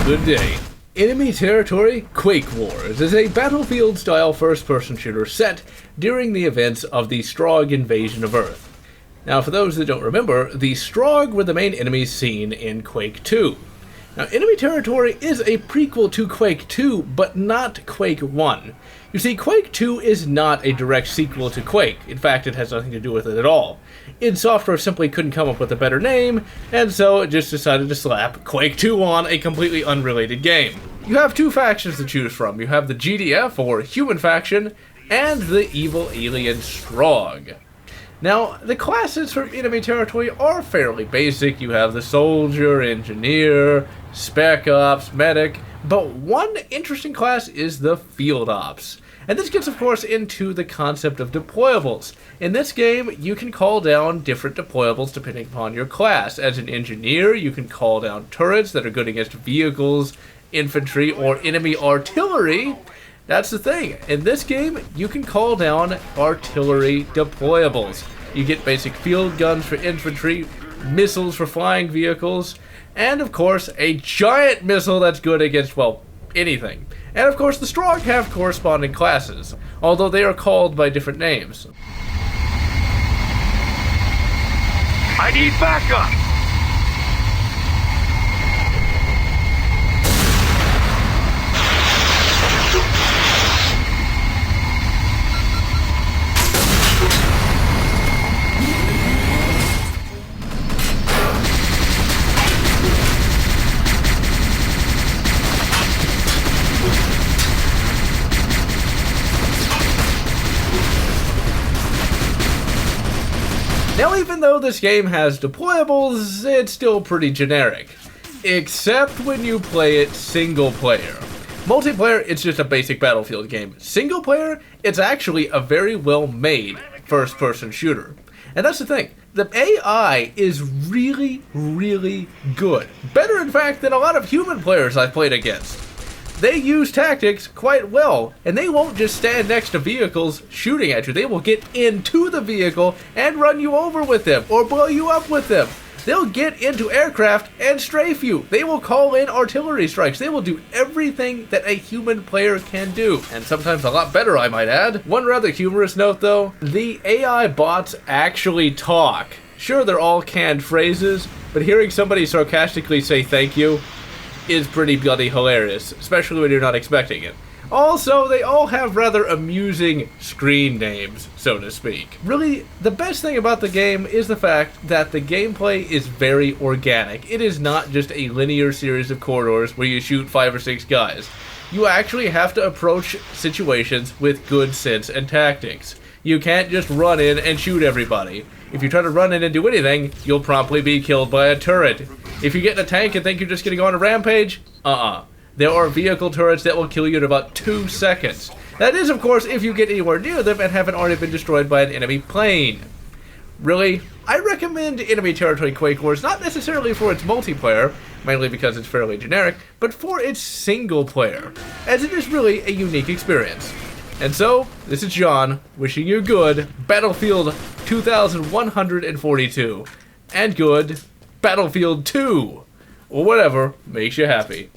Good day. Enemy Territory Quake Wars is a Battlefield-style first-person shooter set during the events of the Strogg invasion of Earth. Now, for those that don't remember, the Strogg were the main enemies seen in Quake 2. Now, Enemy Territory is a prequel to Quake 2, but not Quake 1. You see, Quake 2 is not a direct sequel to Quake. In fact, it has nothing to do with it at all. id Software simply couldn't come up with a better name, and so it just decided to slap Quake 2 on a completely unrelated game. You have two factions to choose from. You have the GDF, or Human Faction, and the evil Alien Strogg. Now, the classes from Enemy Territory are fairly basic. You have the Soldier, Engineer, Spec Ops, Medic, but one interesting class is the Field Ops. And this gets, of course, into the concept of deployables. In this game, you can call down different deployables depending upon your class. As an engineer, you can call down turrets that are good against vehicles, infantry, or enemy artillery. That's the thing. In this game, you can call down artillery deployables. You get basic field guns for infantry, missiles for flying vehicles, and of course, a giant missile that's good against, well, anything. And of course, the Strogg have corresponding classes, although they are called by different names. I need backup! Now, even though this game has deployables, it's still pretty generic. Except when you play it single player. Multiplayer, it's just a basic Battlefield game. Single player, it's actually a very well made first-person shooter. And that's the thing. The AI is really, really good. Better, in fact, than a lot of human players I've played against. They use tactics quite well, and they won't just stand next to vehicles shooting at you. They will get into the vehicle and run you over with them, or blow you up with them. They'll get into aircraft and strafe you. They will call in artillery strikes. They will do everything that a human player can do, and sometimes a lot better, I might add. One rather humorous note, though, the AI bots actually talk. Sure, they're all canned phrases, but hearing somebody sarcastically say thank you is pretty bloody hilarious, especially when you're not expecting it. Also, they all have rather amusing screen names, so to speak. Really, the best thing about the game is the fact that the gameplay is very organic. It is not just a linear series of corridors where you shoot 5 or 6 guys. You actually have to approach situations with good sense and tactics. You can't just run in and shoot everybody. If you try to run in and do anything, you'll promptly be killed by a turret. If you get in a tank and think you're just going to go on a rampage, there are vehicle turrets that will kill you in about 2 seconds. That is, of course, if you get anywhere near them and haven't already been destroyed by an enemy plane. Really, I recommend Enemy Territory Quake Wars not necessarily for its multiplayer, mainly because it's fairly generic, but for its single player, as it is really a unique experience. And so, this is John, wishing you good Battlefield 2142, and good Battlefield 2, or whatever makes you happy.